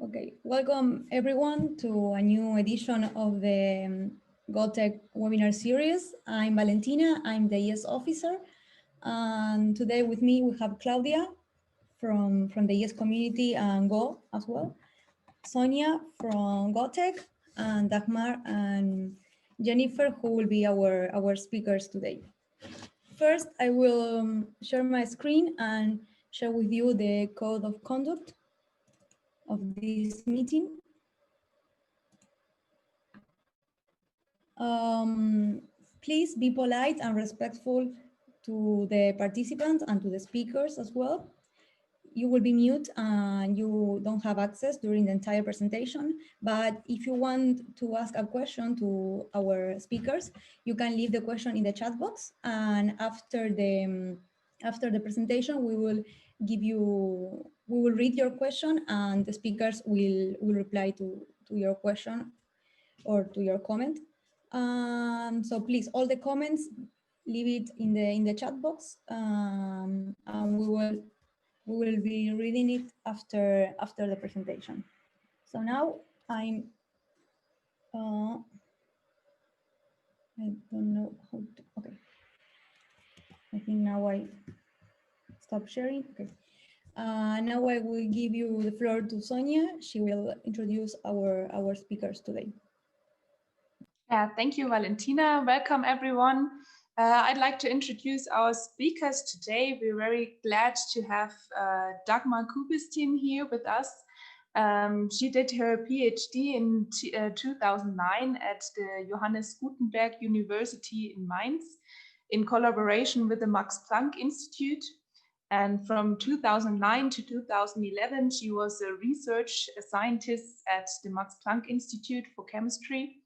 Okay, welcome everyone to a new edition of the GAWTEC webinar series. I'm Valentina, I'm the YESS officer. And today with me we have Claudia from the YESS community and GAW as well, Sonia from GAWTEC, and Dagmar and Jennifer, who will be our speakers today. First, I will share my screen and share with you the code of conduct of this meeting. Please be polite and respectful to the participants and to the speakers as well. You will be mute and you don't have access during the entire presentation. But if you want to ask a question to our speakers, you can leave the question in the chat box. And after the presentation, we will read your question and the speakers will reply to your question or to your comment. So please, all the comments, leave it in the chat box, and we will be reading it after the presentation. So now I don't know how to, okay. I think now I stop sharing, okay. Now I will give you the floor to Sonia. She will introduce our speakers today. Yeah, thank you, Valentina. Welcome, everyone. I'd like to introduce our speakers today. We're very glad to have Dagmar Kubistin here with us. She did her PhD in 2009 at the Johannes Gutenberg University in Mainz in collaboration with the Max Planck Institute. And from 2009 to 2011, she was a research scientist at the Max Planck Institute for Chemistry.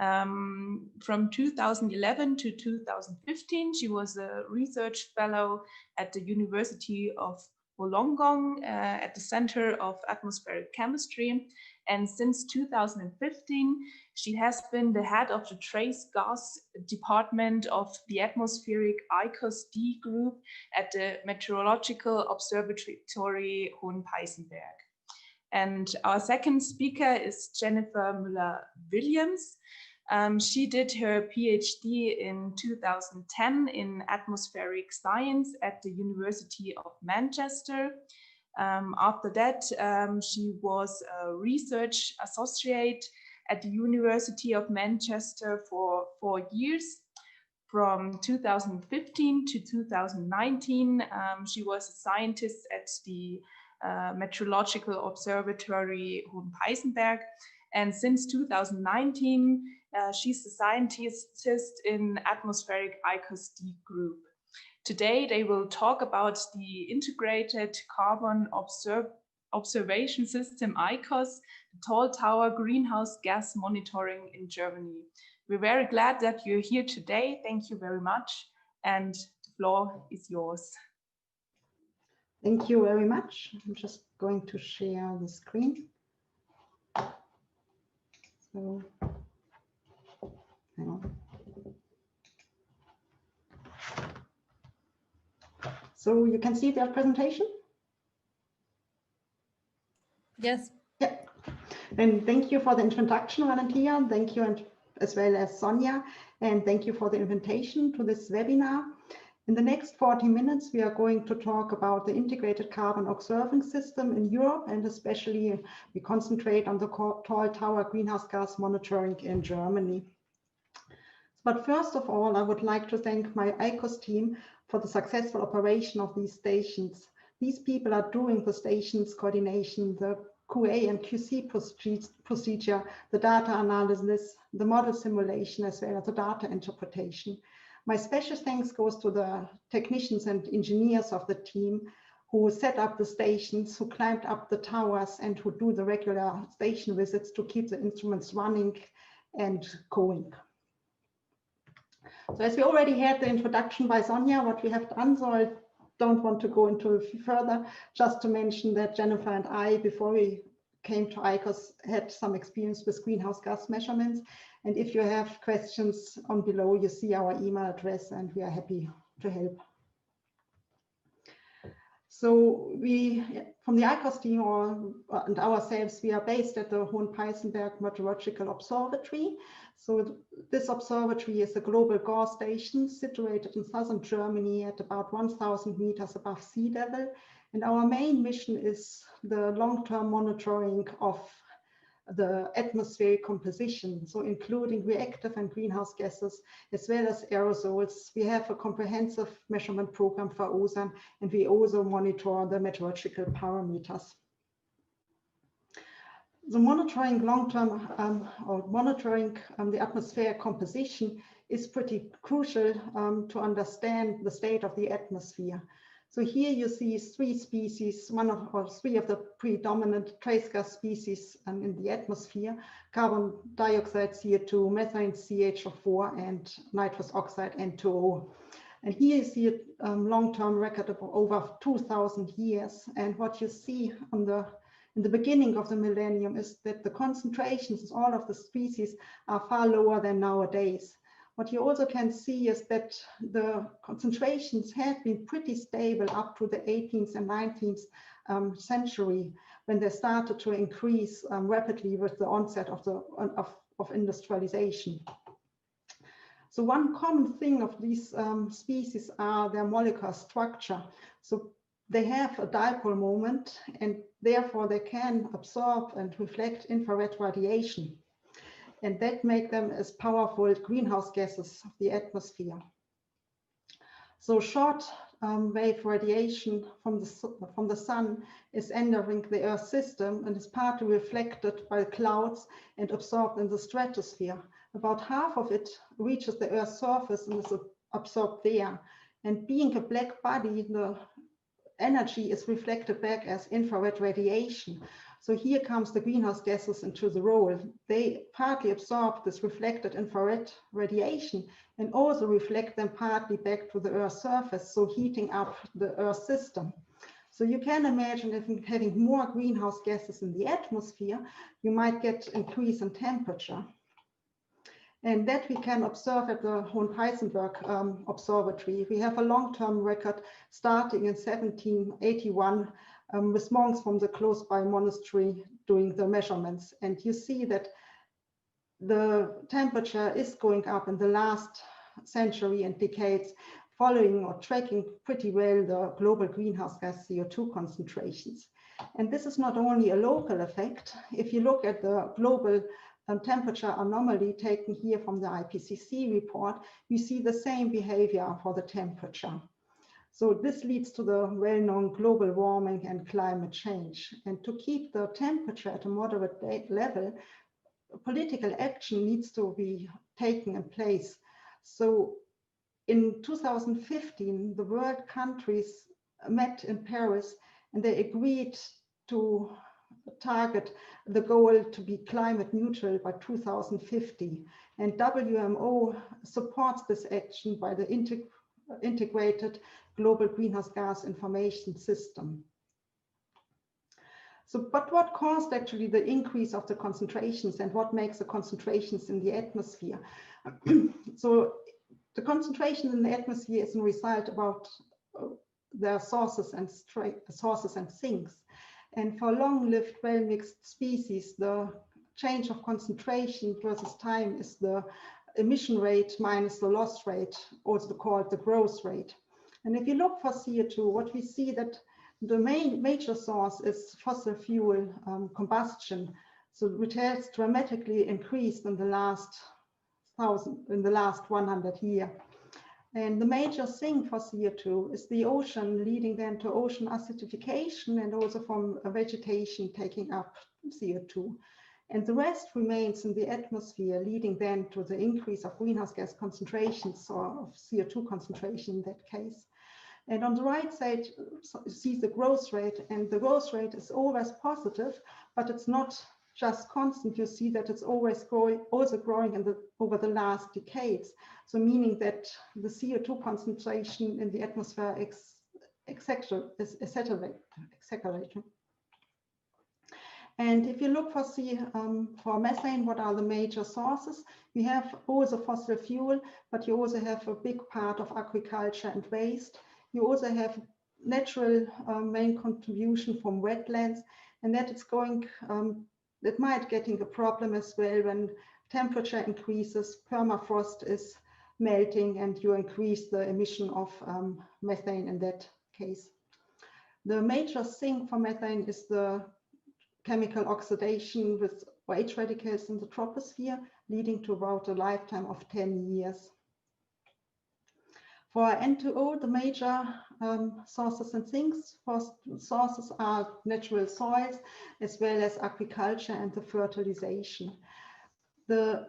From 2011 to 2015, she was a research fellow at the University of Wollongong at the Center of Atmospheric Chemistry. And since 2015, she has been the head of the trace gas department of the atmospheric ICOS-D group at the Meteorological Observatory Hohenpeißenberg. And our second speaker is Jennifer Müller-Williams. She did her PhD in 2010 in atmospheric science at the University of Manchester. After that, she was a research associate at the University of Manchester for 4 years. From 2015 to 2019, she was a scientist at the Meteorological Observatory Hohenpeißenberg. And since 2019, she's a scientist in atmospheric ICOS-D group. Today, they will talk about the integrated carbon observation system ICOS, the tall tower greenhouse gas monitoring in Germany. We're very glad that you're here today. Thank you very much. And the floor is yours. Thank you very much. I'm just going to share the screen. So, hang on. So you can see the presentation? Yes. Yeah. And thank you for the introduction, Valentina. Thank you, and as well as Sonia. And thank you for the invitation to this webinar. In the next 40 minutes, we are going to talk about the integrated carbon observing system in Europe, and especially we concentrate on the tall tower greenhouse gas monitoring in Germany. But first of all, I would like to thank my ICOS team for the successful operation of these stations. These people are doing the stations coordination, the QA and QC procedure, the data analysis, the model simulation, as well as the data interpretation. My special thanks goes to the technicians and engineers of the team who set up the stations, who climbed up the towers, and who do the regular station visits to keep the instruments running and going. So as we already had the introduction by Sonia, what we have done, so I don't want to go into further, just to mention that Jennifer and I, before we came to ICOS, had some experience with greenhouse gas measurements. And if you have questions on below, you see our email address and we are happy to help. So we, from the ICOS team and ourselves, we are based at the Hohenpeißenberg Meteorological Observatory. So this observatory is a global GAW station situated in southern Germany at about 1,000 meters above sea level. And our main mission is the long-term monitoring of the atmospheric composition, so including reactive and greenhouse gases, as well as aerosols. We have a comprehensive measurement program for ozone, and we also monitor the meteorological parameters. The monitoring the atmospheric composition is pretty crucial to understand the state of the atmosphere. So here you see three species, three of the predominant trace gas species in the atmosphere: carbon dioxide, CO2, methane, CH4, and nitrous oxide, N2O. And here you see a long-term record of over 2,000 years. And what you see in the beginning of the millennium is that the concentrations of all of the species are far lower than nowadays. What you also can see is that the concentrations have been pretty stable up to the 18th and 19th century, when they started to increase rapidly with the onset of industrialization. So one common thing of these species are their molecular structure. So they have a dipole moment, and therefore they can absorb and reflect infrared radiation. And that make them as powerful greenhouse gases of the atmosphere. So short wave radiation from the sun is entering the Earth system and is partly reflected by clouds and absorbed in the stratosphere. About half of it reaches the Earth's surface and is absorbed there. And being a black body, the energy is reflected back as infrared radiation. So here comes the greenhouse gases into the role. They partly absorb this reflected infrared radiation and also reflect them partly back to the Earth's surface, so heating up the Earth system. So you can imagine if having more greenhouse gases in the atmosphere, you might get increase in temperature. And that we can observe at the Hohenpeißenberg Observatory. We have a long-term record starting in 1781 with monks from the close by monastery doing the measurements. And you see that the temperature is going up in the last century and decades, following or tracking pretty well the global greenhouse gas CO2 concentrations. And this is not only a local effect. If you look at the global temperature anomaly taken here from the IPCC report, you see the same behavior for the temperature. So this leads to the well-known global warming and climate change. And to keep the temperature at a moderate level, political action needs to be taken in place. So in 2015, the world countries met in Paris and they agreed to target the goal to be climate neutral by 2050. And WMO supports this action by the integrated global greenhouse gas information system. So, but what caused actually the increase of the concentrations and what makes the concentrations in the atmosphere? So the concentration in the atmosphere is a result about their sources and sinks. And for long-lived, well-mixed species, the change of concentration versus time is the emission rate minus the loss rate, also called the growth rate. And if you look for CO2, what we see that the major source is fossil fuel combustion. So it has dramatically increased in the last 100 years. And the major thing for CO2 is the ocean, leading then to ocean acidification and also from vegetation taking up CO2. And the rest remains in the atmosphere, leading then to the increase of greenhouse gas concentrations or of CO2 concentration in that case. And on the right side, you see the growth rate, and the growth rate is always positive, but it's not just constant. You see that it's always growing, also growing over the last decades. So meaning that the CO2 concentration in the atmosphere is accelerating. And if you look for methane, what are the major sources? We have also fossil fuel, but you also have a big part of agriculture and waste. You also have natural main contribution from wetlands, and that it's going, it might getting a problem as well when temperature increases, permafrost is melting, and you increase the emission of methane in that case. The major sink for methane is the chemical oxidation with OH radicals in the troposphere, leading to about a lifetime of 10 years. For N2O, the major sources and sinks for sources are natural soils, as well as agriculture and the fertilization. The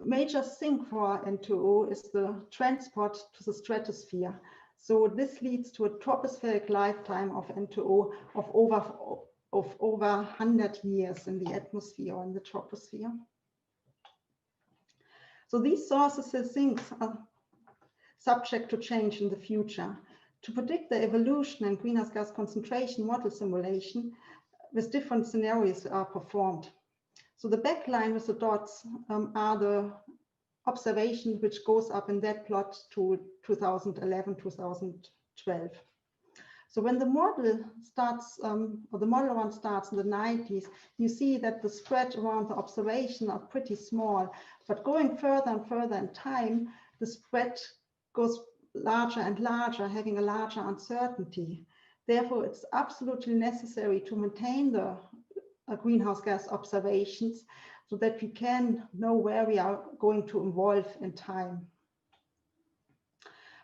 major sink for N2O is the transport to the stratosphere. So this leads to a tropospheric lifetime of N2O of over 100 years in the atmosphere or in the troposphere. So these sources and sinks are subject to change in the future. To predict the evolution and greenhouse gas concentration model simulation with different scenarios are performed. So the back line with the dots are the observation which goes up in that plot to 2011, 2012. So when the model starts, or the model one starts in the 90s, you see that the spread around the observation are pretty small, but going further and further in time, the spread goes larger and larger, having a larger uncertainty. Therefore, it's absolutely necessary to maintain the greenhouse gas observations so that we can know where we are going to evolve in time.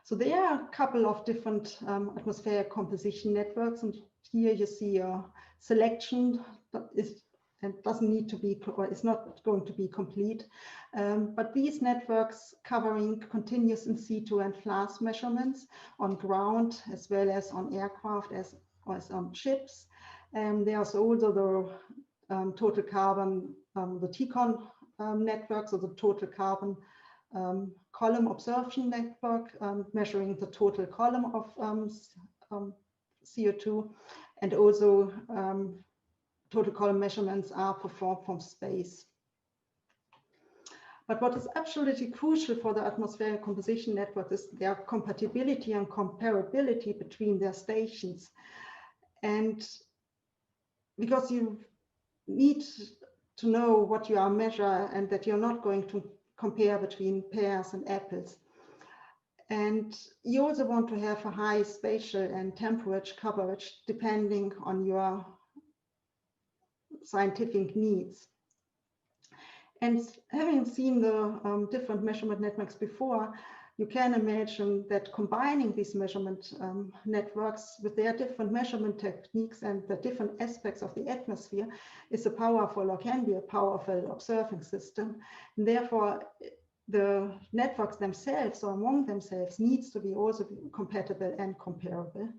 So there are a couple of different atmospheric composition networks, and here you see a selection that is and doesn't need to be, or is not going to be complete. But these networks covering continuous in situ and flask measurements on ground, as well as on aircraft, as on ships. There's also the total carbon, the TCON network, so the total carbon column absorption network, measuring the total column of CO2, and also total column measurements are performed from space. But what is absolutely crucial for the atmospheric composition network is their compatibility and comparability between their stations. And because you need to know what you are measuring and that you're not going to compare between pears and apples. And you also want to have a high spatial and temperature coverage depending on your scientific needs. And having seen the different measurement networks before, you can imagine that combining these measurement networks with their different measurement techniques and the different aspects of the atmosphere is a powerful, or can be a powerful, observing system. And therefore, the networks themselves or among themselves needs to be also compatible and comparable.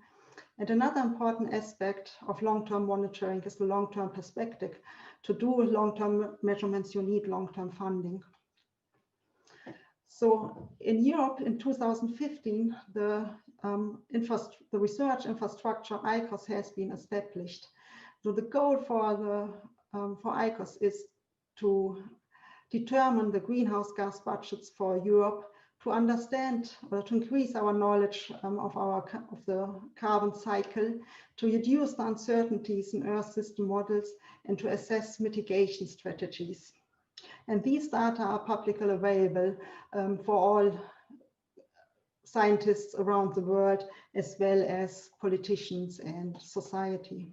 And another important aspect of long-term monitoring is the long-term perspective. To do long-term measurements, you need long-term funding. So in Europe in 2015, the research infrastructure ICOS has been established. So the goal for ICOS is to determine the greenhouse gas budgets for Europe, to understand or to increase our knowledge of the carbon cycle, to reduce the uncertainties in Earth system models, and to assess mitigation strategies. And these data are publicly available for all scientists around the world, as well as politicians and society.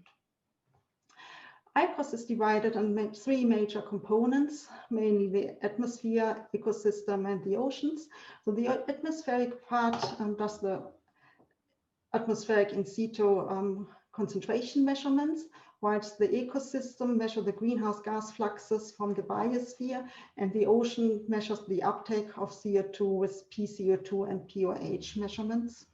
ICOS is divided in three major components, mainly the atmosphere, ecosystem, and the oceans. So the atmospheric part does the atmospheric in situ concentration measurements, whilst the ecosystem measures the greenhouse gas fluxes from the biosphere, and the ocean measures the uptake of CO2 with PCO2 and POH measurements.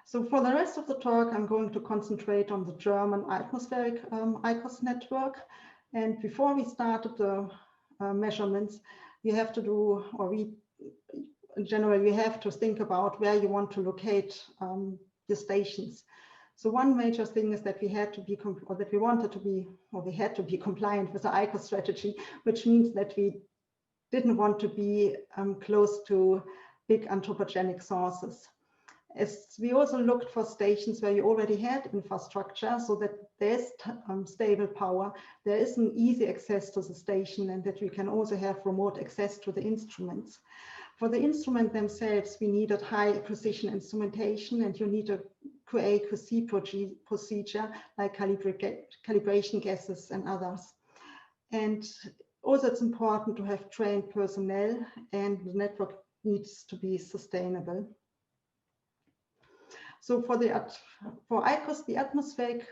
So for the rest of the talk, I'm going to concentrate on the German atmospheric ICOS network. And before we started the measurements, you have to do, or in general, you have to think about where you want to locate the stations. So one major thing is that we had to be, or that we wanted to be, or we had to be compliant with the ICOS strategy, which means that we didn't want to be close to big anthropogenic sources. As we also looked for stations where you already had infrastructure, so that there's stable power, there is an easy access to the station, and that you can also have remote access to the instruments. For the instrument themselves, we needed high precision instrumentation, and you need a QA QC procedure like calibration gases and others. And also it's important to have trained personnel, and the network needs to be sustainable. So for ICOS, the atmospheric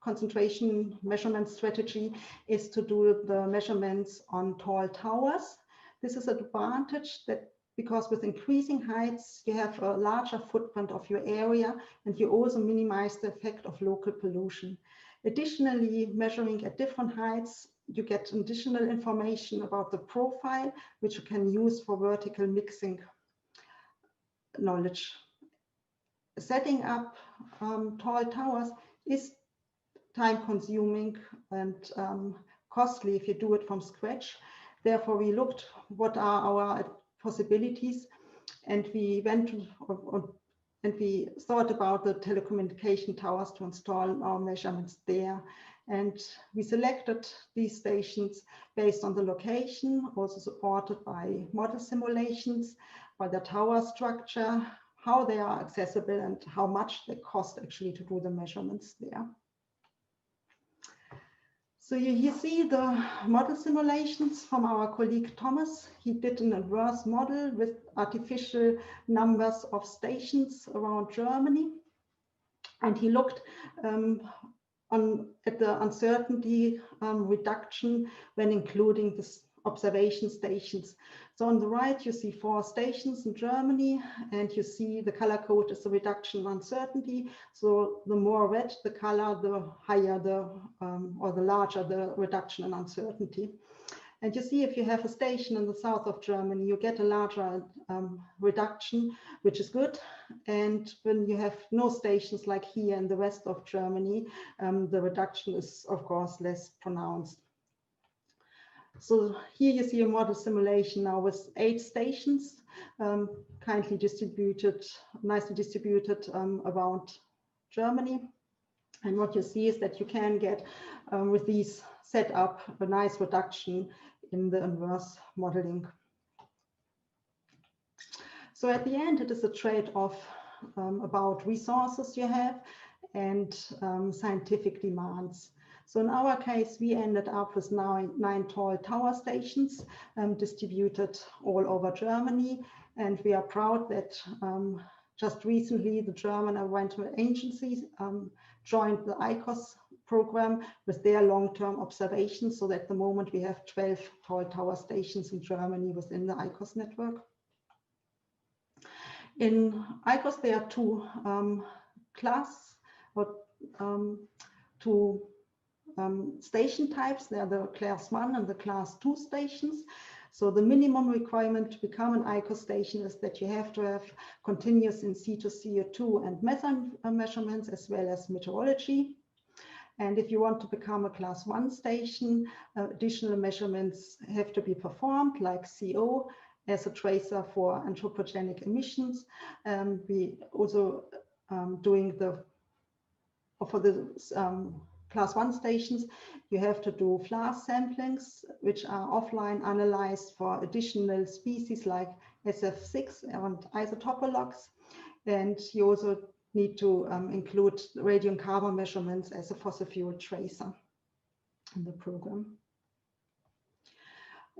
concentration measurement strategy is to do the measurements on tall towers. This is an advantage that because with increasing heights, you have a larger footprint of your area, and you also minimize the effect of local pollution. Additionally, measuring at different heights, you get additional information about the profile, which you can use for vertical mixing knowledge. Setting up tall towers is time consuming and costly if you do it from scratch. Therefore, we looked what are our possibilities, and we went to, and we thought about the telecommunication towers to install our measurements there. And we selected these stations based on the location, also supported by model simulations, by the tower structure, how they are accessible, and how much they cost actually to do the measurements there. So you see the model simulations from our colleague Thomas. He did an inverse model with artificial numbers of stations around Germany. And he looked at the uncertainty reduction when including the observation stations. So on the right, you see 4 stations in Germany, and you see the color code is the reduction in uncertainty. So the more red the color, the higher the, or the larger the reduction in uncertainty. And you see if you have a station in the south of Germany, you get a larger reduction, which is good. And when you have no stations like here in the west of Germany, the reduction is of course less pronounced. So here you see a model simulation now with 8 stations, kindly distributed, nicely distributed around Germany. And what you see is that you can get, with these set up, a nice reduction in the inverse modeling. So at the end, it is a trade-off about resources you have and scientific demands. So in our case, we ended up with 9 tall tower stations distributed all over Germany. And we are proud that just recently, the German environmental agencies joined the ICOS program with their long-term observations. So that at the moment we have 12 tall tower stations in Germany within the ICOS network. In ICOS, there are 2 station types. They are the class 1 and the class 2 stations. So the minimum requirement to become an ICOS station is that you have to have continuous in situ CO2 and methane measurements, as well as meteorology. And if you want to become a class 1 station, additional measurements have to be performed, like CO as a tracer for anthropogenic emissions. We also doing the, for the class 1 stations, you have to do Flask samplings, which are offline analyzed for additional species like SF6 and isotopologs. And you also need to include radiocarbon measurements as a fossil fuel tracer in the program.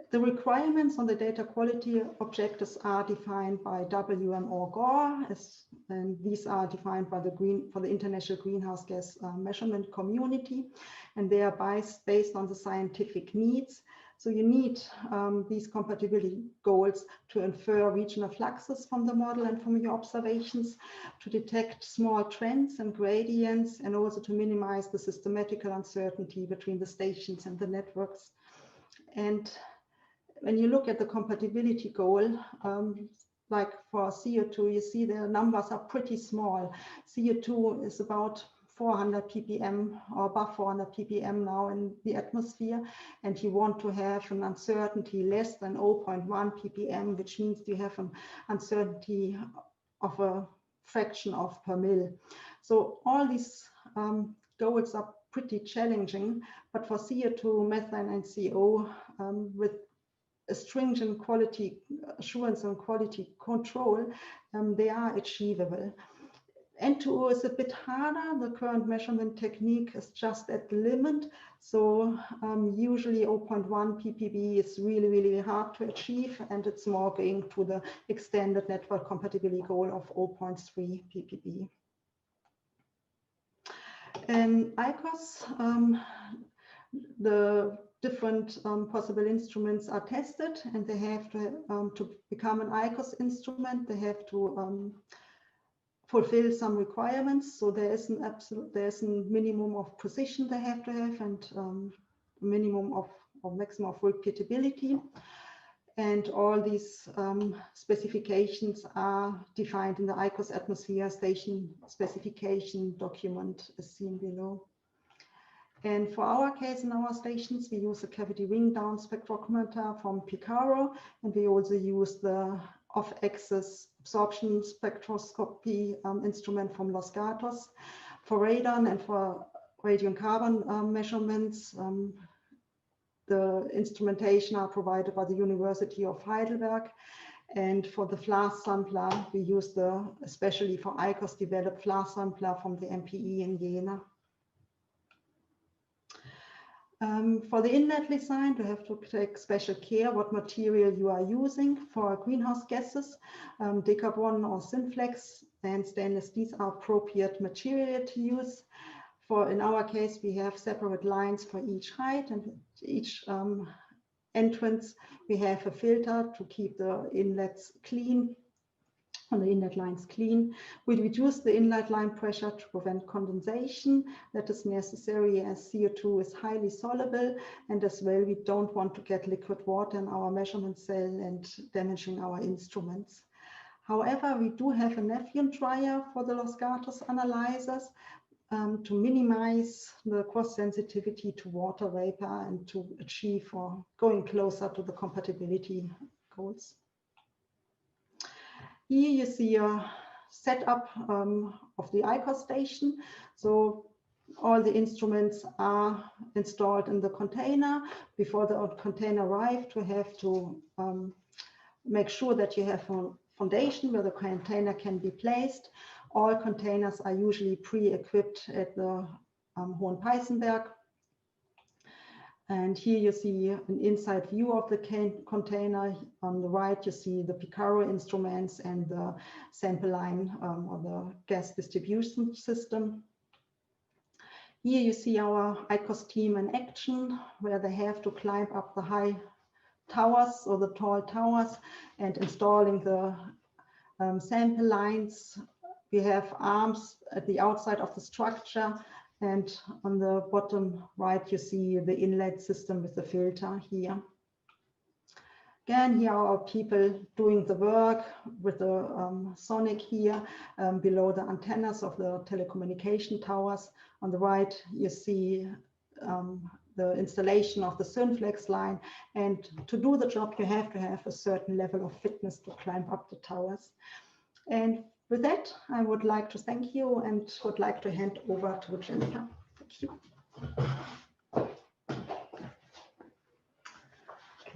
The requirements on the data quality objectives are defined by WM or GAW, and these are defined by the International Greenhouse Gas Measurement Community, and they are based on the scientific needs. So you need these compatibility goals to infer regional fluxes from the model and from your observations, to detect small trends and gradients, and also to minimize the systematical uncertainty between the stations and the networks. And when you look at the compatibility goal, like for CO2, you see the numbers are pretty small. CO2 is about 400 ppm or above 400 ppm now in the atmosphere, and you want to have an uncertainty less than 0.1 ppm, which means you have an uncertainty of a fraction of per mil. So all these goals are pretty challenging, but for CO2, methane, and CO, with a stringent quality assurance and quality control, they are achievable. N2O is a bit harder. The current measurement technique is just at the limit. So usually 0.1 ppb is really, really hard to achieve, and it's more going to the extended network compatibility goal of 0.3 ppb. In ICOS, the different possible instruments are tested, and they have to become an ICOS instrument. They have to fulfill some requirements. So there's a minimum of precision they have to have, and minimum of or maximum of repeatability. And all these specifications are defined in the ICOS Atmosphere station specification document as seen below. And for our case, in our stations, we use a cavity ring down spectrometer from Picaro, and we also use the off-axis absorption spectroscopy instrument from Los Gatos. For radon and for radiocarbon measurements, the instrumentation are provided by the University of Heidelberg. And for the Flask sampler, we use the, especially for ICOS, developed Flask sampler from the MPE in Jena. For the inlet design, you have to take special care what material you are using. For greenhouse gases, decarbon or Synflex and stainless, these are appropriate material to use. In our case, we have separate lines for each height, and each entrance we have a filter to keep the inlets clean, and the inlet lines clean. We reduce the inlet line pressure to prevent condensation. That is necessary as CO2 is highly soluble, and as well we don't want to get liquid water in our measurement cell and damaging our instruments. However, we do have a Nephilim dryer for the Los Gatos analyzers to minimize the cross sensitivity to water vapor and to achieve or going closer to the compatibility goals. Here you see a setup of the ICOS station. So all the instruments are installed in the container. Before the container arrives, we have to make sure that you have a foundation where the container can be placed. All containers are usually pre-equipped at the Hohenpeißenberg. And here you see an inside view of the container. On the right, you see the Picaro instruments and the sample line or the gas distribution system. Here you see our ICOS team in action, where they have to climb up the high towers or the tall towers and installing the sample lines. We have arms at the outside of the structure, and on the bottom right you see the inlet system with the filter here. Again, here are our people doing the work with the sonic here below the antennas of the telecommunication towers. On the right you see the installation of the Synflex line, and to do the job you have to have a certain level of fitness to climb up the towers. And with that, I would like to thank you and would like to hand over to Jennifer. Thank you.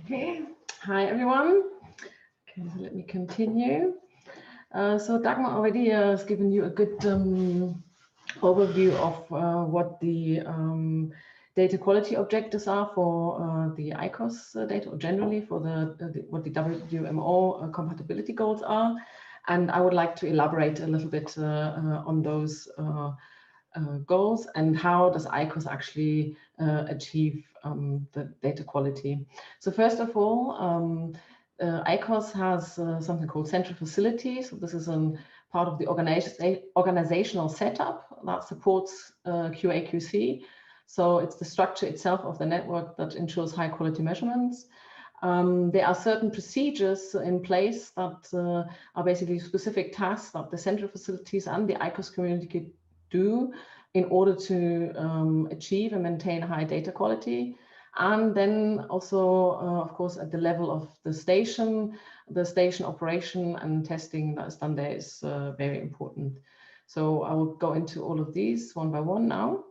Okay, hi everyone. Okay, so let me continue. So Dagmar already has given you a good overview of what the data quality objectives are for the ICOS data, or generally for what the WMO compatibility goals are. And I would like to elaborate a little bit on those goals and how does ICOS actually achieve the data quality. So first of all, ICOS has something called central facilities. So this is a part of the organizational setup that supports QA/QC. So it's the structure itself of the network that ensures high quality measurements. There are certain procedures in place that are basically specific tasks that the central facilities and the ICOS community do in order to achieve and maintain high data quality. And then also, of course, at the level of the station operation and testing that is done there is very important. So I will go into all of these one by one now.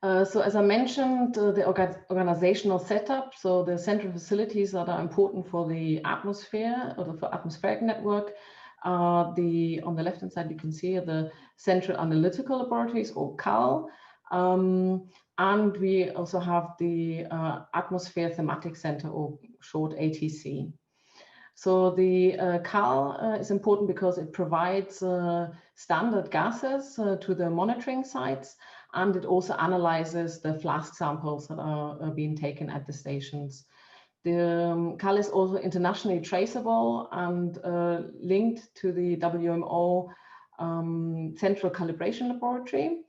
So as I mentioned, the organizational setup, so the central facilities that are important for the atmosphere or the atmospheric network, on the left-hand side, you can see the Central Analytical Laboratories, or CAL, and we also have the Atmosphere Thematic Center, or short ATC. So the CAL is important because it provides standard gases to the monitoring sites, and it also analyzes the Flask samples that are being taken at the stations. The CAL is also internationally traceable and linked to the WMO Central Calibration Laboratory,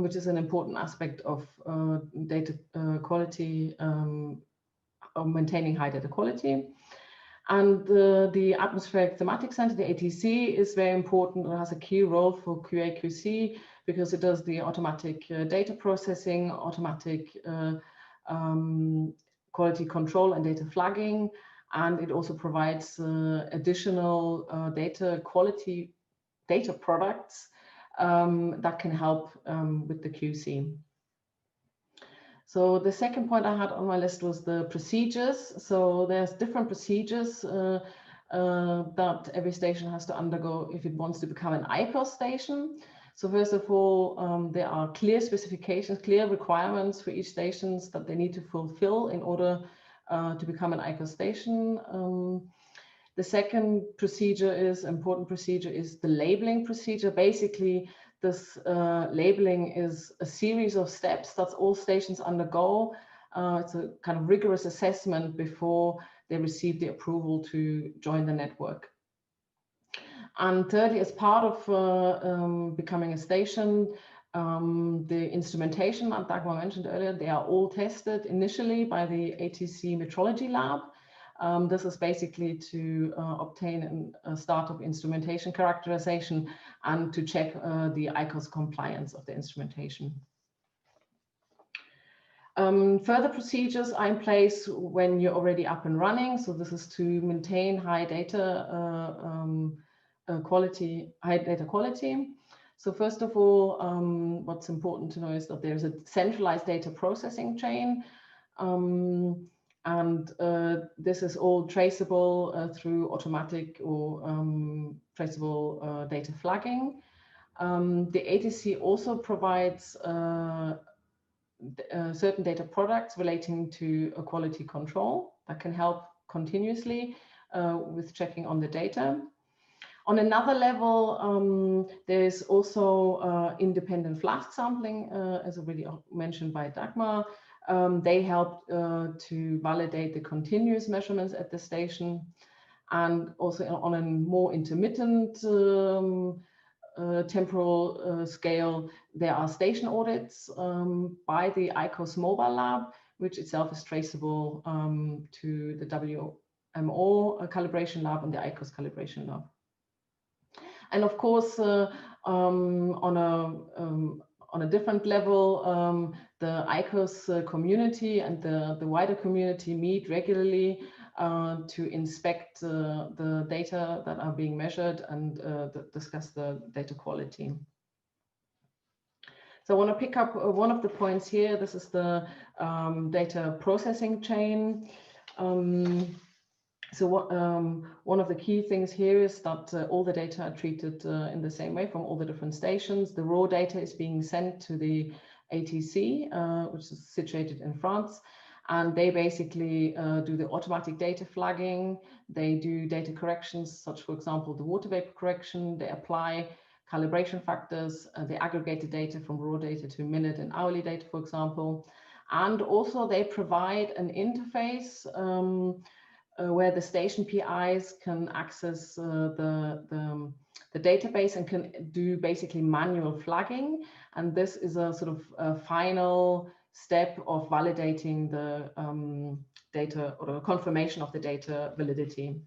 which is an important aspect of data quality, of maintaining high data quality. And the Atmospheric Thematic Center, the ATC, is very important. It has a key role for QA/QC because it does the automatic data processing, automatic quality control and data flagging, and it also provides additional data quality data products that can help with the QC. So the second point I had on my list was the procedures. So there's different procedures that every station has to undergo if it wants to become an ICOS station. So first of all, there are clear specifications, clear requirements for each station that they need to fulfill in order to become an ICOS station. The second important procedure is the labeling procedure. Basically, this labeling is a series of steps that all stations undergo. It's a kind of rigorous assessment before they receive the approval to join the network. And thirdly, as part of becoming a station, the instrumentation that Dagmar mentioned earlier, they are all tested initially by the ATC metrology lab. This is basically to obtain a startup instrumentation characterization and to check the ICOS compliance of the instrumentation. Further procedures are in place when you're already up and running. So this is to maintain high data quality. So first of all, what's important to know is that there's a centralized data processing chain. And this is all traceable through automatic or traceable data flagging. The ATC also provides certain data products relating to a quality control that can help continuously with checking on the data. On another level, there's also independent flask sampling, as already mentioned by Dagmar. They help to validate the continuous measurements at the station, and also on a more intermittent temporal scale, there are station audits by the ICOS mobile lab, which itself is traceable to the WMO calibration lab and the ICOS calibration lab. And of course, on a different level, the ICOS community and the wider community meet regularly to inspect the data that are being measured and discuss the data quality. So I want to pick up one of the points here. This is the data processing chain. So one of the key things here is that all the data are treated in the same way from all the different stations. The raw data is being sent to the ATC, which is situated in France, and they basically do the automatic data flagging. They do data corrections, such, for example, the water vapor correction. They apply calibration factors. They aggregate the data from raw data to minute and hourly data, for example. And also they provide an interface where the station PIs can access the database and can do basically manual flagging. And this is a sort of a final step of validating the data or the confirmation of the data validity.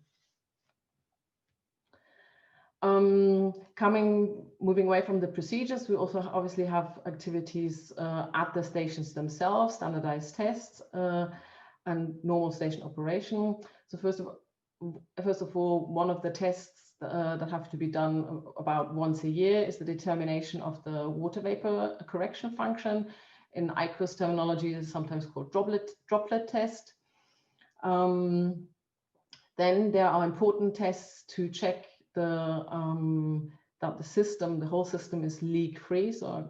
Moving away from the procedures, we also obviously have activities at the stations themselves, standardized tests, and normal station operation. So first of all, one of the tests that have to be done about once a year is the determination of the water vapor correction function. In ICOS terminology, it is sometimes called droplet test. Then there are important tests to check that the whole system is leak-free. So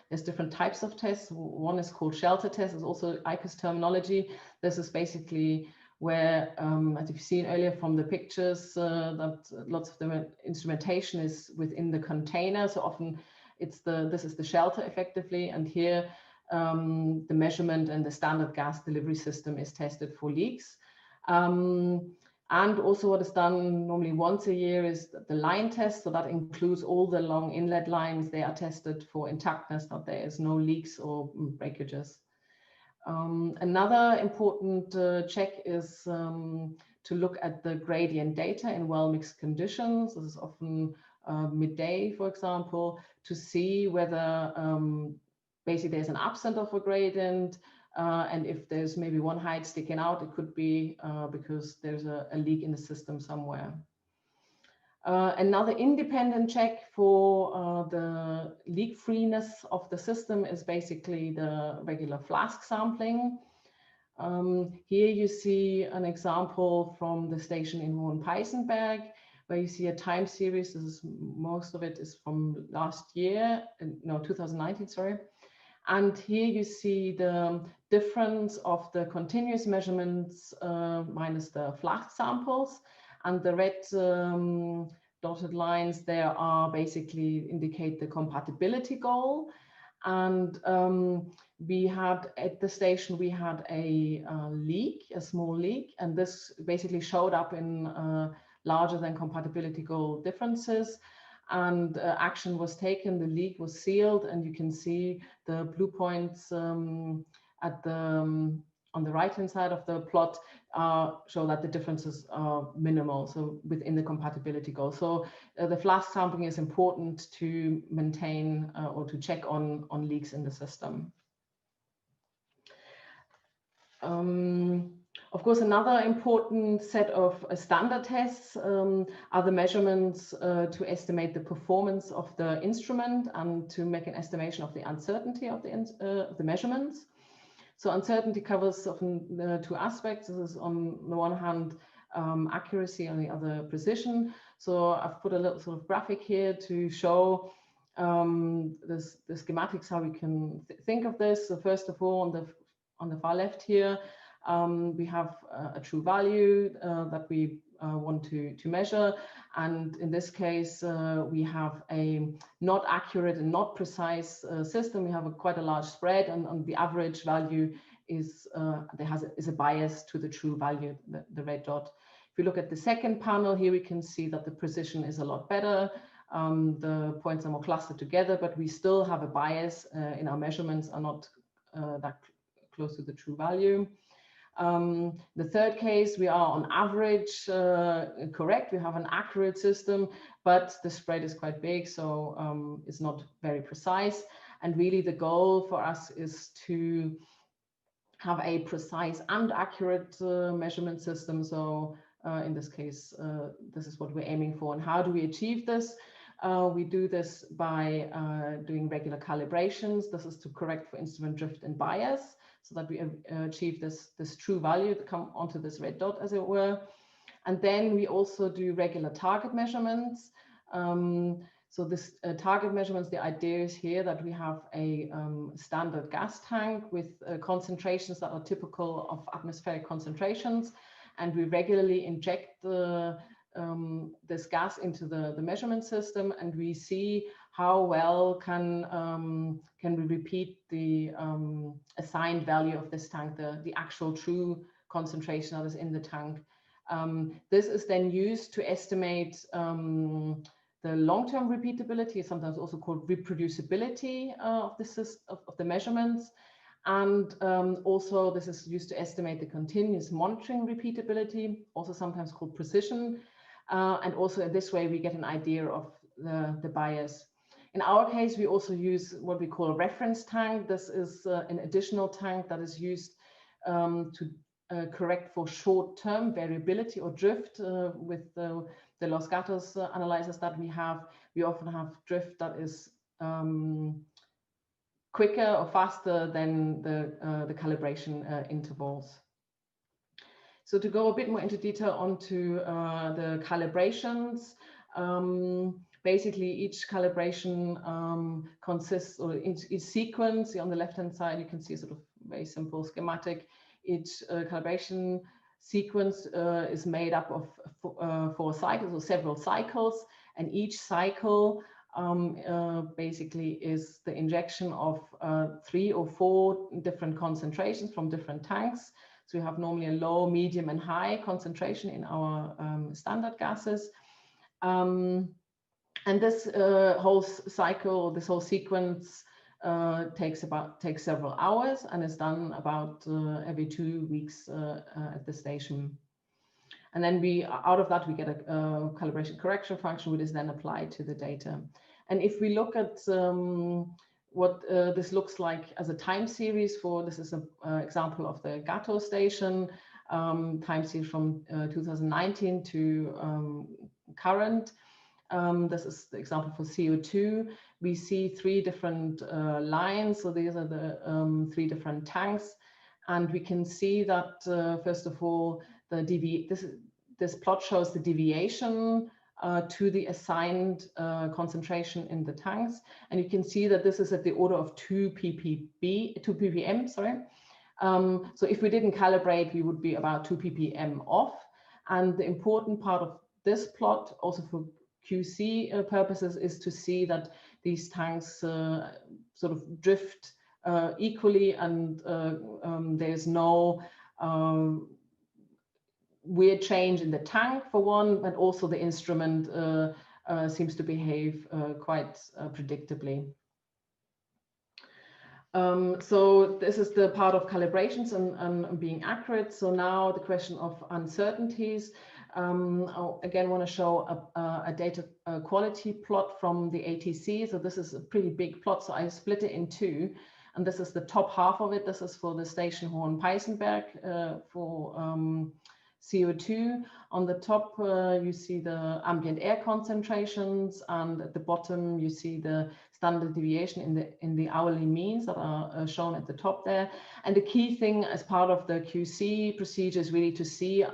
there's different types of tests. One is called shelter test. It's also ICOS terminology. This is basically where, as you've seen earlier from the pictures, that lots of the instrumentation is within the container. So often this is the shelter effectively, and here the measurement and the standard gas delivery system is tested for leaks. And also what is done normally once a year is the line test. So that includes all the long inlet lines. They are tested for intactness, that there is no leaks or breakages. Another important check is to look at the gradient data in well-mixed conditions. This is often midday, for example, to see whether basically there's an absence of a gradient. And if there's maybe one height sticking out, it could be because there's a leak in the system somewhere. Another independent check for the leak freeness of the system is basically the regular flask sampling. Here you see an example from the station in Hohenpeißenberg, where you see a time series. Most of it is from last year, no, 2019, sorry. And here you see the difference of the continuous measurements minus the flask samples, and the red dotted lines there are basically indicate the compatibility goal. And we had at the station, we had a leak, a small leak, and this basically showed up in larger than compatibility goal differences. And action was taken, the leak was sealed, and you can see the blue points on the right-hand side of the plot show that the differences are minimal, so within the compatibility goal. So the flask sampling is important to maintain or to check on leaks in the system. Of course, another important set of standard tests are the measurements to estimate the performance of the instrument and to make an estimation of the uncertainty of the measurements. So uncertainty covers often two aspects. This is on the one hand accuracy, on the other precision. So I've put a little sort of graphic here to show the schematics, how we can think of this. So first of all, on the far left here, we have a true value that we want to measure. And in this case, we have a not accurate and not precise system. We have quite a large spread, and the average value is a bias to the true value, the red dot. If you look at the second panel here, we can see that the precision is a lot better. The points are more clustered together, but we still have a bias in our measurements are not that close to the true value. The third case, we are on average correct. We have an accurate system, but the spread is quite big, so it's not very precise. And really the goal for us is to have a precise and accurate measurement system. So in this case, this is what we're aiming for. And how do we achieve this? We do this by doing regular calibrations. This is to correct for instrument drift and bias, so that we achieve this true value to come onto this red dot, as it were. And then we also do regular target measurements. So this target measurements, the idea is here that we have a standard gas tank with concentrations that are typical of atmospheric concentrations. And we regularly inject this gas into the measurement system, and we see how well can we repeat the assigned value of this tank, the actual true concentration that is in the tank. This is then used to estimate the long-term repeatability, sometimes also called reproducibility of the measurements. And also this is used to estimate the continuous monitoring repeatability, also sometimes called precision. And also in this way, we get an idea of the bias. In our case, we also use what we call a reference tank. This is an additional tank that is used to correct for short-term variability or drift. With the Los Gatos analyzers that we have, we often have drift that is quicker or faster than the calibration intervals. So to go a bit more into detail onto the calibrations, basically each calibration consists, or each sequence. On the left-hand side, you can see a sort of very simple schematic. Each calibration sequence is made up of 4 cycles, or several cycles, and each cycle basically is the injection of 3 or 4 different concentrations from different tanks. So we have normally a low, medium, and high concentration in our standard gases. And this whole cycle, this whole sequence takes several hours and is done about every 2 weeks at the station. And then out of that, we get a calibration correction function, which is then applied to the data. And if we look at what this looks like as a time series this is an example of the GATO station, time series from 2019 to current. This is the example for CO2. We see 3 different lines. So these are the 3 different tanks. And we can see that, first of all, this plot shows the deviation to the assigned concentration in the tanks. And you can see that this is at the order of 2 ppm, sorry. So if we didn't calibrate, we would be about 2 ppm off. And the important part of this plot, also for QC purposes, is to see that these tanks sort of drift equally, and there's no weird change in the tank for one, but also the instrument seems to behave quite predictably. So this is the part of calibrations and being accurate. So now the question of uncertainties. I again want to show a data quality plot from the ATC. So this is a pretty big plot, so I split it in 2. And this is the top half of it. This is for the station Hohenpeißenberg for CO2. On the top, you see the ambient air concentrations, and at the bottom, you see the standard deviation in the hourly means that are shown at the top there. And the key thing as part of the QC procedure is really to see,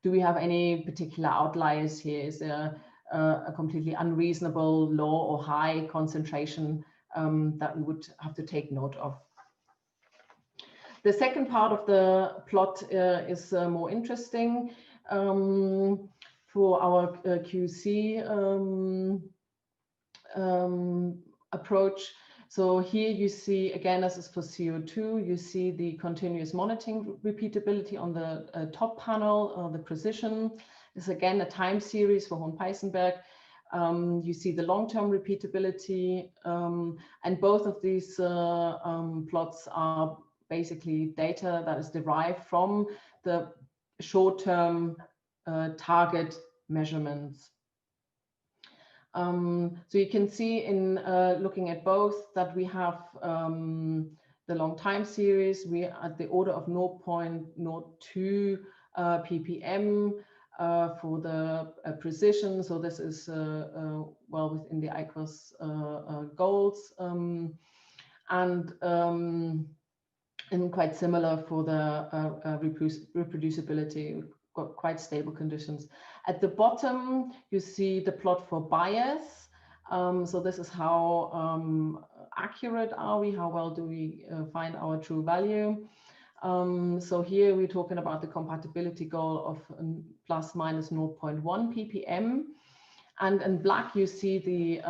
do we have any particular outliers here? Is there a completely unreasonable low or high concentration that we would have to take note of? The second part of the plot is more interesting for our QC approach. So here you see, again, this is for CO2, you see the continuous monitoring repeatability on the top panel, the precision. This is again a time series for Hohenpeißenberg. You see the long-term repeatability, and both of these plots are basically data that is derived from the short-term target measurements. So you can see in looking at both that we have the long time series. We are at the order of 0.02 ppm for the precision. So this is well within the ICOS goals, and quite similar for the reproducibility. We've got quite stable conditions. At the bottom, you see the plot for bias. So this is how accurate are we? How well do we find our true value? So here we're talking about the compatibility goal of plus minus 0.1 ppm. And in black, you see the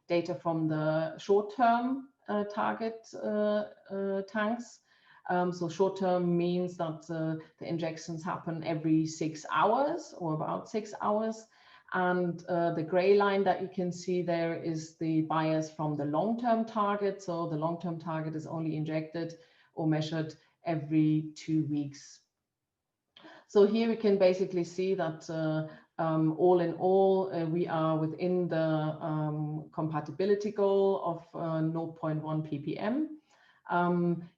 data from the short-term target tanks. So short term means that the injections happen every 6 hours or about 6 hours. And the gray line that you can see there is the bias from the long-term target. So the long-term target is only injected or measured every 2 weeks. So here we can basically see that all in all, we are within the compatibility goal of 0.1 ppm.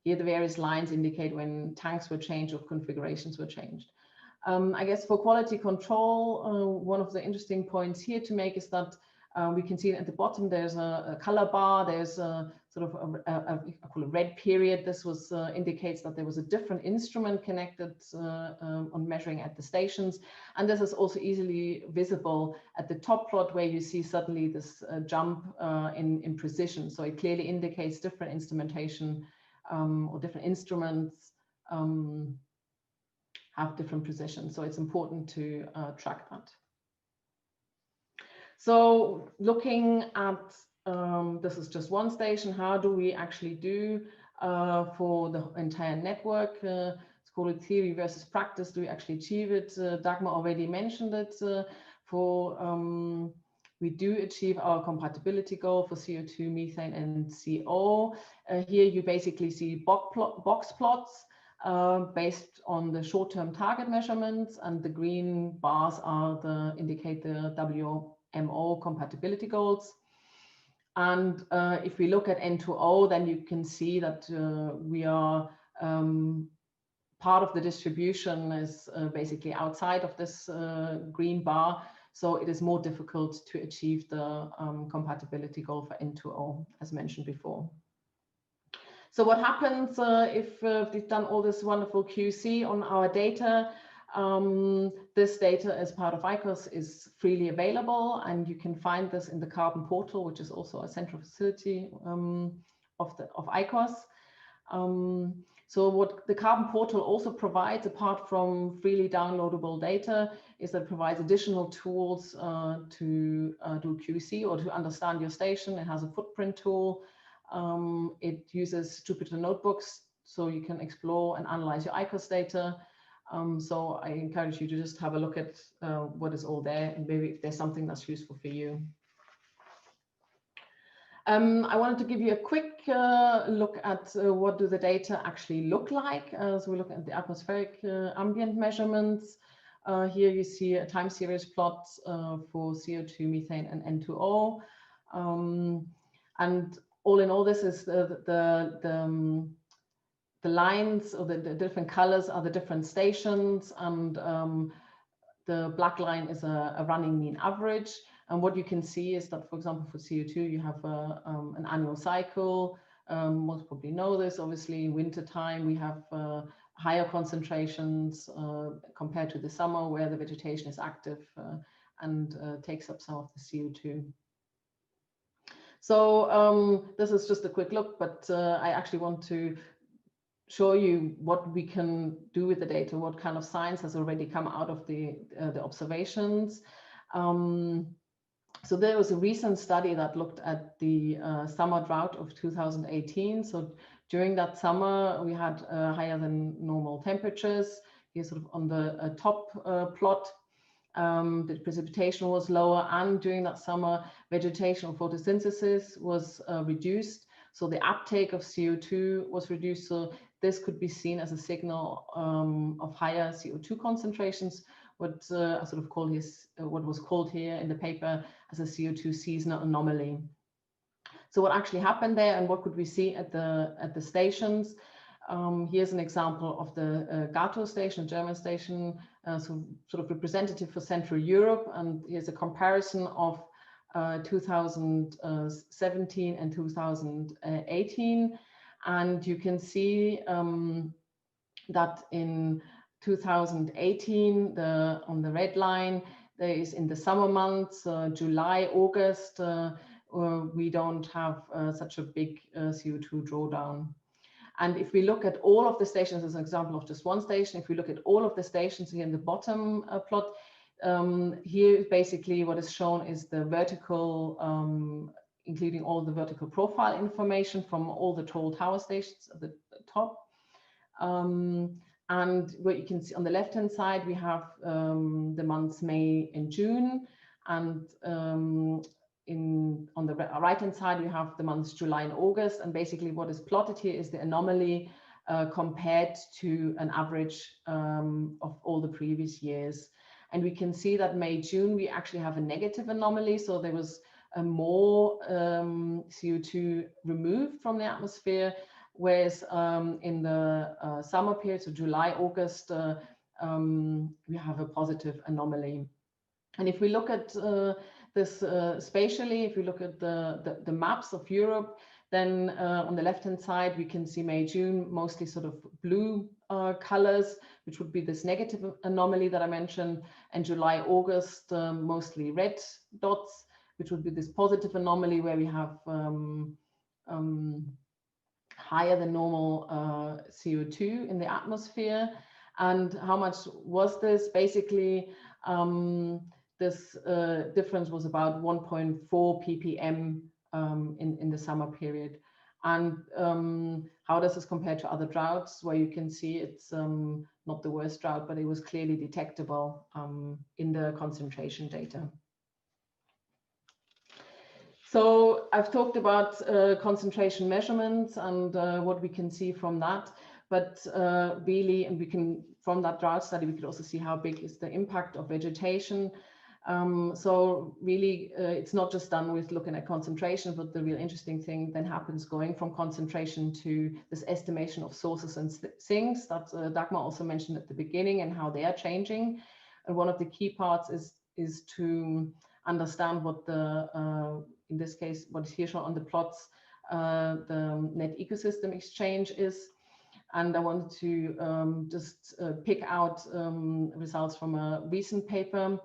Here the various lines indicate when tanks were changed or configurations were changed. I guess for quality control, one of the interesting points here to make is that we can see at the bottom there's a color bar, there's a sort of I call it red period. This was indicates that there was a different instrument connected on measuring at the stations, and this is also easily visible at the top plot where you see suddenly this jump in precision. So it clearly indicates different instrumentation or different instruments have different precision. So it's important to track that. So looking at, this is just one station, how do we actually do for the entire network? It's called theory versus practice. Do we actually achieve it? Dagmar already mentioned it. We do achieve our compatibility goal for CO2, methane, and CO. Here you basically see box plots based on the short-term target measurements, and the green bars are indicate the WMO compatibility goals. And if we look at N2O, then you can see that we are part of the distribution is basically outside of this green bar. So it is more difficult to achieve the compatibility goal for N2O, as mentioned before. So what happens if we've done all this wonderful QC on our data? This data as part of ICOS is freely available, and you can find this in the Carbon portal, which is also a central facility of ICOS. So what the Carbon portal also provides, apart from freely downloadable data, is that it provides additional tools to do QC or to understand your station. It has a footprint tool. It uses Jupyter notebooks, so you can explore and analyze your ICOS data. So I encourage you to just have a look at what is all there, and maybe if there's something that's useful for you. I wanted to give you a quick look at what do the data actually look like. So we look at the atmospheric ambient measurements. Here you see a time series plot for CO2, methane, and N2O. And all in all, this is the lines, or the different colors are the different stations, and the black line is a running mean average. And what you can see is that, for example, for CO2, you have an annual cycle. Most probably know this. Obviously, in winter time, we have higher concentrations compared to the summer, where the vegetation is active and takes up some of the CO2. So this is just a quick look, but I actually want to show you what we can do with the data, what kind of science has already come out of the observations. So there was a recent study that looked at the summer drought of 2018. So during that summer, we had higher than normal temperatures. Here sort of on the top plot, the precipitation was lower, and during that summer, vegetation photosynthesis was reduced. So the uptake of CO2 was reduced. So this could be seen as a signal of higher CO2 concentrations, what I sort of call what was called here in the paper as a CO2 seasonal anomaly. So what actually happened there, and what could we see at the stations? Here's an example of the GAWTEC station, German station, so sort of representative for Central Europe. And here's a comparison of 2017 and 2018. And you can see that in 2018, on the red line, there is in the summer months, July, August, we don't have such a big CO2 drawdown. And if we look at all of the stations, as an example of just one station, if we look at all of the stations here in the bottom plot, here basically what is shown is the vertical, including all the vertical profile information from all the tall tower stations at the top. And what you can see on the left-hand side, we have the months May and June, and on the right-hand side, we have the months July and August. And basically what is plotted here is the anomaly compared to an average of all the previous years. And we can see that May, June, we actually have a negative anomaly. So there was more CO2 removed from the atmosphere, whereas in the summer period, so July, August, we have a positive anomaly. And if we look at this spatially, if we look at the maps of Europe, then on the left-hand side, we can see May, June, mostly sort of blue colors, which would be this negative anomaly that I mentioned, and July, August, mostly red dots, which would be this positive anomaly where we have higher than normal CO2 in the atmosphere. And how much was this? Basically, this difference was about 1.4 ppm in the summer period. And how does this compare to other droughts? Where you can see it's not the worst drought, but it was clearly detectable in the concentration data. So I've talked about concentration measurements and what we can see from that, but really, and we can, from that drought study, we could also see how big is the impact of vegetation. So really, it's not just done with looking at concentration, but the real interesting thing then happens going from concentration to this estimation of sources and sinks that Dagmar also mentioned at the beginning and how they are changing. And one of the key parts is to understand what the, in this case, what is here shown on the plots, the net ecosystem exchange is. And I wanted to just pick out results from a recent paper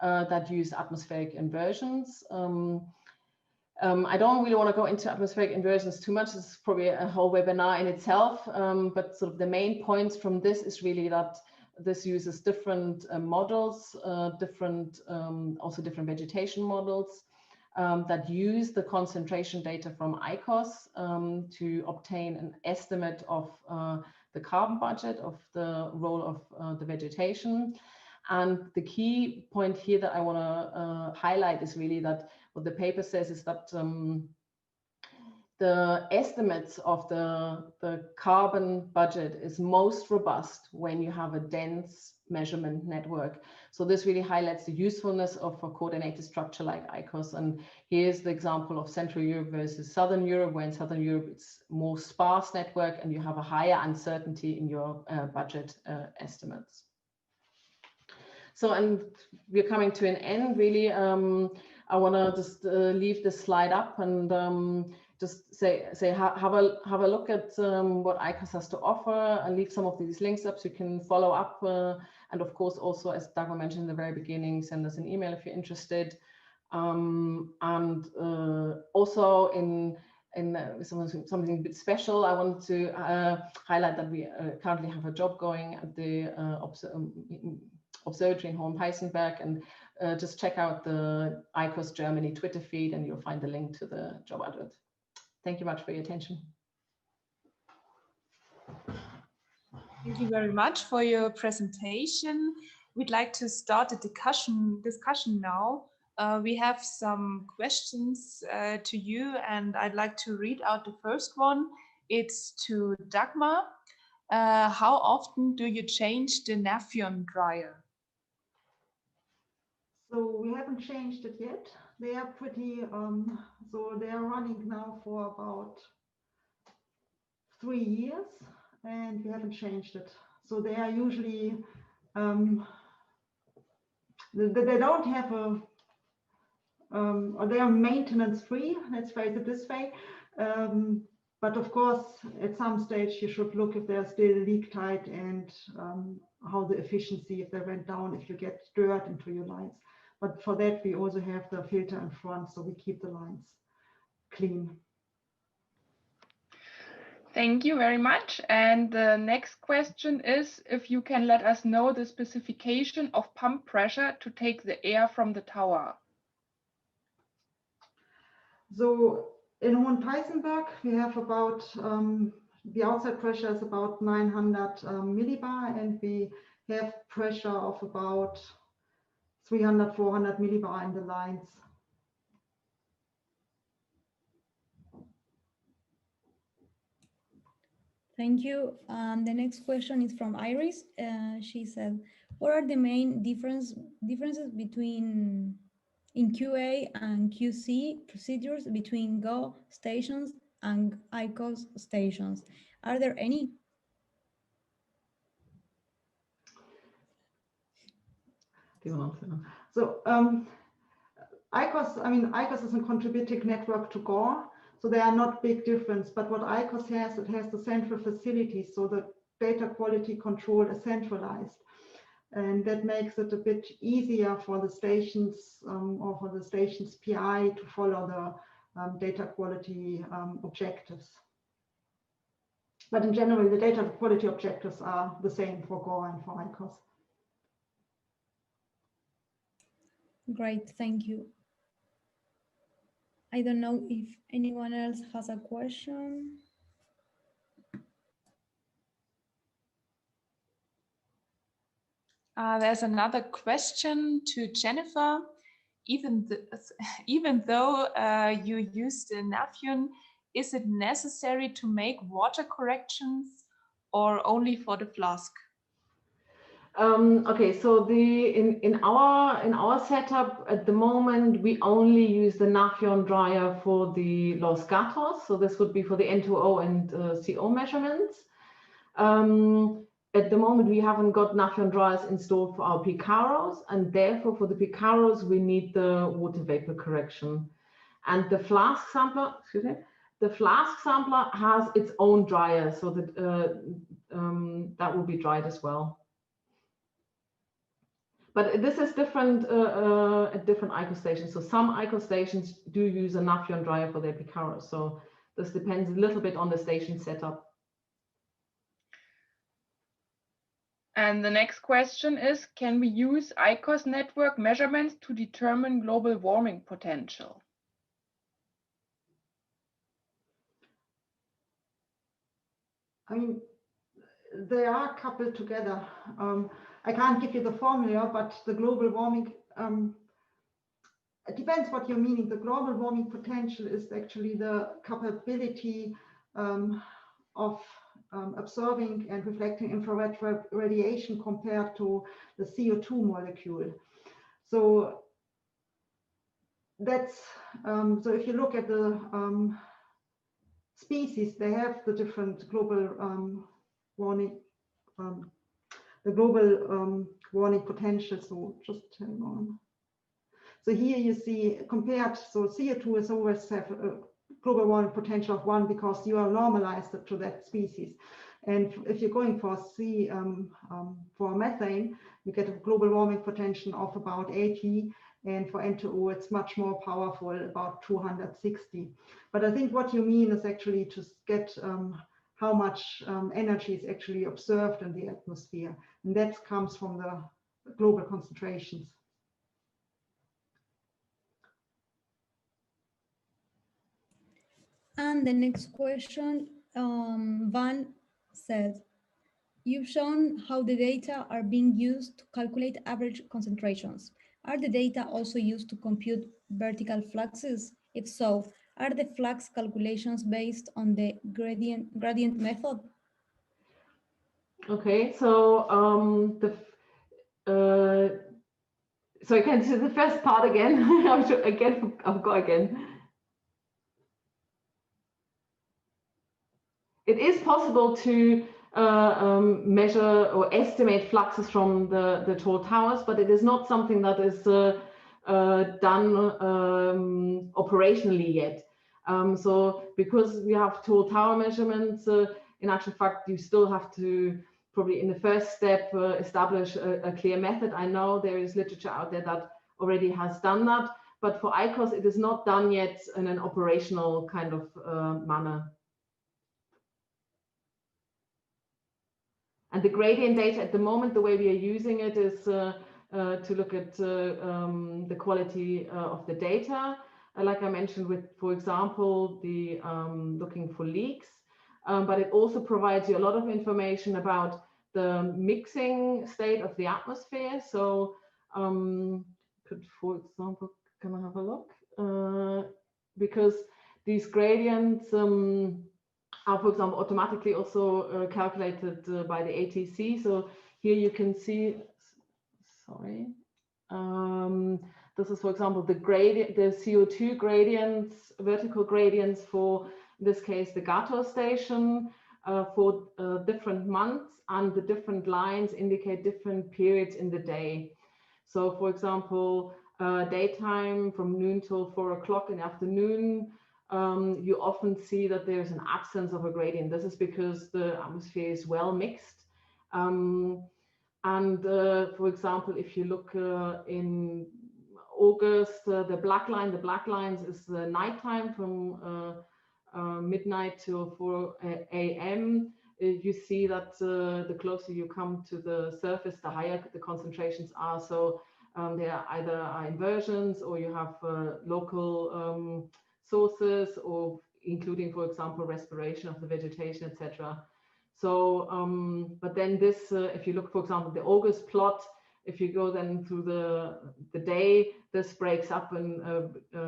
that use atmospheric inversions. I don't really want to go into atmospheric inversions too much. It's probably a whole webinar in itself, but sort of the main points from this is really that this uses different models, also different vegetation models that use the concentration data from ICOS to obtain an estimate of the carbon budget of the role of the vegetation. And the key point here that I want to highlight is really that what the paper says is that the estimates of the carbon budget is most robust when you have a dense measurement network. So this really highlights the usefulness of a coordinated structure like ICOS. And here's the example of Central Europe versus Southern Europe, where in Southern Europe it's more sparse network and you have a higher uncertainty in your budget estimates. So, and we're coming to an end really. I want to just leave this slide up and just have a look at what ICOS has to offer, and leave some of these links up so you can follow up. And of course, also, as Dagmar mentioned in the very beginning, send us an email if you're interested. And also in something a bit special, I wanted to highlight that we currently have a job going at the observatory in Hohenpeißenberg, and just check out the ICOS Germany Twitter feed and you'll find the link to the job advert. Thank you much for your attention. Thank you very much for your presentation. We'd like to start a discussion now. We have some questions to you, and I'd like to read out the first one. It's to Dagmar. How often do you change the Nephilim dryer? So we haven't changed it yet. They are pretty, so they are running now for about 3 years and we haven't changed it. So they are usually, they don't have a, or they are maintenance free, let's phrase it this way. But of course, at some stage you should look if they're still leak tight and how the efficiency, if they went down, if you get dirt into your lines. But for that, we also have the filter in front, so we keep the lines clean. Thank you very much. And the next question is if you can let us know the specification of pump pressure to take the air from the tower. So in Hohenpeißenberg, we have about, the outside pressure is about 900 millibar, and we have pressure of about 300, 400 millibar in the lines. Thank you. The next question is from Iris. She said, What are the main differences between in QA and QC procedures between GAW stations and ICOS stations? Are there any? Do you want to answer? So ICOS is a contributing network to GAW, so there are not big difference. But what ICOS has, it has the central facility, so the data quality control is centralized. And that makes it a bit easier for the stations or for the station's PI to follow the data quality objectives. But in general, the data quality objectives are the same for GAW and for ICOS. Great, thank you. I don't know if anyone else has a question. There's another question to Jennifer. Even though you used the Nephilim, is it necessary to make water corrections or only for the flask? Okay, so in our setup at the moment, we only use the Nephilim dryer for the Los Gatos. So this would be for the N2O and CO measurements. At the moment, we haven't got Nephilim dryers installed for our Picaros, and therefore for the Picaros, we need the water vapor correction. And the Flask sampler, excuse me, the Flask sampler has its own dryer, so that that will be dried as well. But this is different at different ICOS stations. So some ICOS stations do use a Nephilim dryer for their Picaros. So this depends a little bit on the station setup. And the next question is, can we use ICOS network measurements to determine global warming potential? I mean, they are coupled together. I can't give you the formula, but the global warming, it depends what you're meaning. The global warming potential is actually the capability of absorbing and reflecting infrared radiation compared to the CO2 molecule. So that's so if you look at the species, they have the different global warming, the global warming potential. So just hang on. So here you see compared, so CO2 is always have a global warming potential of 1 because you are normalized to that species. And if you're going for for methane, you get a global warming potential of about 80. And for N2O, it's much more powerful, about 260. But I think what you mean is actually to get how much energy is actually observed in the atmosphere. And that comes from the global concentrations. And the next question, Van says, you've shown how the data are being used to calculate average concentrations. Are the data also used to compute vertical fluxes? If so, are the flux calculations based on the gradient method? Okay, so so I can see the first part again. I've got again. It is possible to measure or estimate fluxes from the tall towers, but it is not something that is done operationally yet. So because we have tall tower measurements, in actual fact, you still have to probably in the first step establish a clear method. I know there is literature out there that already has done that, but for ICOS, it is not done yet in an operational kind of manner. And the gradient data at the moment, the way we are using it is to look at the quality of the data. Like I mentioned with, for example, the looking for leaks, but it also provides you a lot of information about the mixing state of the atmosphere. So could, for example, can I have a look? Because these gradients are, for example, automatically also calculated by the ATC. So here you can see, sorry. This is, for example, the gradient, the CO2 gradients, vertical gradients for, in this case, the GAWTEC station for different months, and the different lines indicate different periods in the day. So, for example, daytime from noon till 4 o'clock in the afternoon, you often see that there's an absence of a gradient. This is because the atmosphere is well mixed. For example, if you look in August, the black lines is the nighttime from midnight till 4 a.m. You see that the closer you come to the surface, the higher the concentrations are. So there are either inversions, or you have local sources, or including, for example, respiration of the vegetation, etc. So, but then this, if you look, for example, the August plot, if you go then through the day, this breaks up and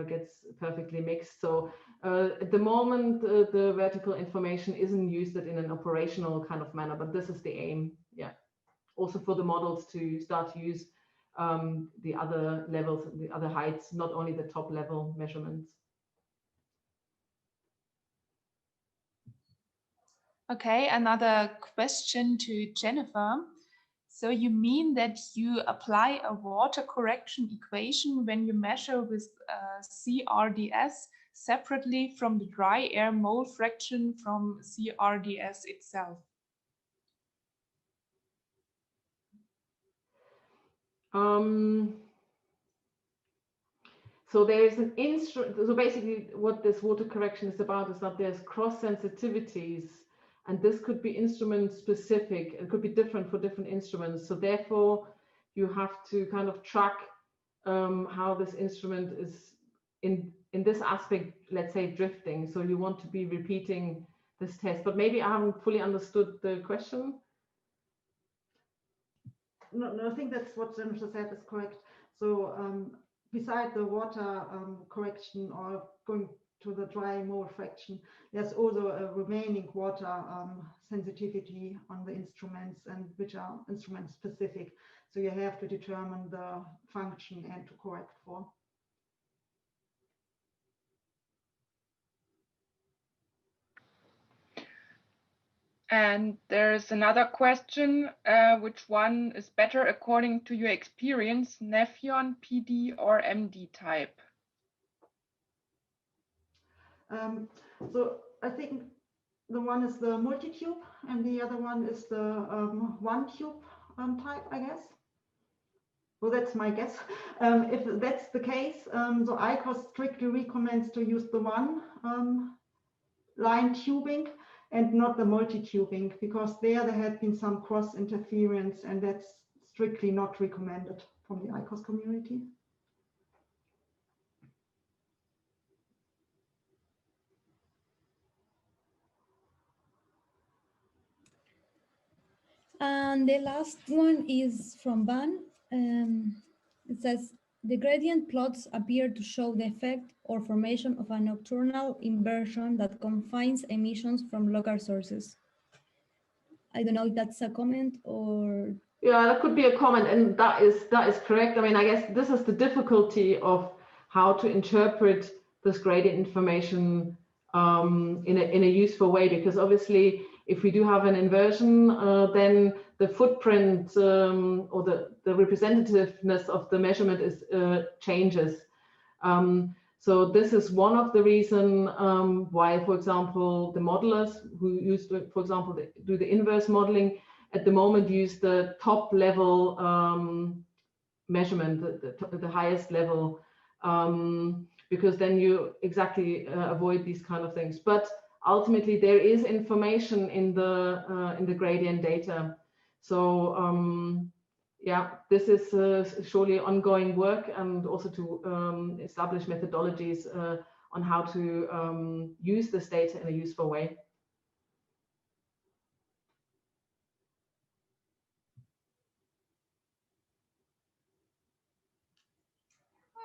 gets perfectly mixed. So at the moment, the vertical information isn't used in an operational kind of manner, but this is the aim. Yeah. Also for the models to start to use the other levels, the other heights, not only the top level measurements. Okay, another question to Jennifer. So you mean that you apply a water correction equation when you measure with CRDS separately from the dry air mole fraction from CRDS itself? So there's an instrument. So basically, what this water correction is about is that there's cross sensitivities, and this could be instrument specific. It could be different for different instruments. So therefore, you have to kind of track how this instrument is in this aspect, let's say, drifting. So you want to be repeating this test. But maybe I haven't fully understood the question. No, I think that's what Jennifer said is correct. So beside the water correction or going to the dry mole fraction, there's also a remaining water sensitivity on the instruments, and which are instrument specific. So you have to determine the function and to correct for. And there's another question, which one is better according to your experience, Nephilim, PD or MD type? So I think the one is the multi-tube and the other one is the one tube type, I guess. Well, that's my guess. If that's the case, so ICOS strictly recommends to use the one line tubing and not the multi-tubing, because there had been some cross interference, and that's strictly not recommended from the ICOS community. And the last one is from Van. It says, the gradient plots appear to show the effect or formation of a nocturnal inversion that confines emissions from local sources. I don't know if that's a comment or... Yeah, that could be a comment, and that is correct. I mean, I guess this is the difficulty of how to interpret this gradient information in a useful way, because obviously if we do have an inversion, then the footprint or the representativeness of the measurement is changes. So this is one of the reasons why, for example, the modelers who used to, for example, do the inverse modeling at the moment use the top level measurement, the highest level, because then you exactly avoid these kind of things. But ultimately, there is information in the gradient data. So yeah, this is surely ongoing work, and also to establish methodologies on how to use this data in a useful way.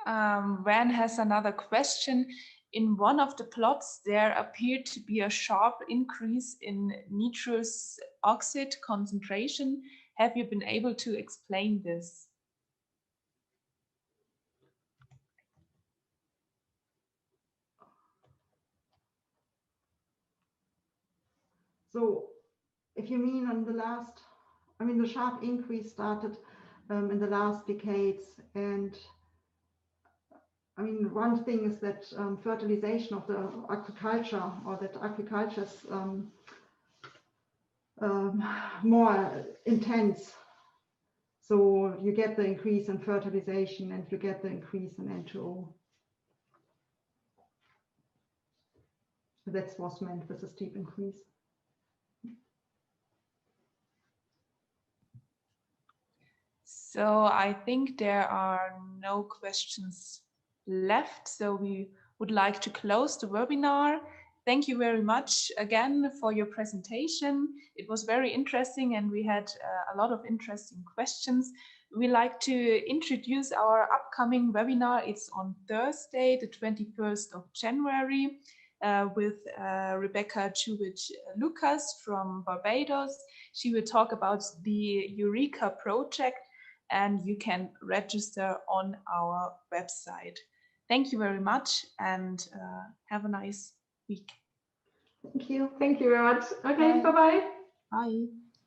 Van has another question. In one of the plots, there appeared to be a sharp increase in nitrous oxide concentration. Have you been able to explain this? So if you mean on the last, I mean, the sharp increase started in the last decades. And I mean, one thing is that fertilization of the agriculture, or that agriculture is more intense. So you get the increase in fertilization and you get the increase in N2O. That's what's meant with a steep increase. So I think there are no questions left. So we would like to close the webinar. Thank you very much again for your presentation. It was very interesting and we had a lot of interesting questions. We like to introduce our upcoming webinar. It's on Thursday, the 21st of January, with Rebecca Chubich-Lucas from Barbados. She will talk about the Eureka project, and you can register on our website. Thank you very much and have a nice week. Thank you. Thank you very much. Okay, bye-bye. Bye.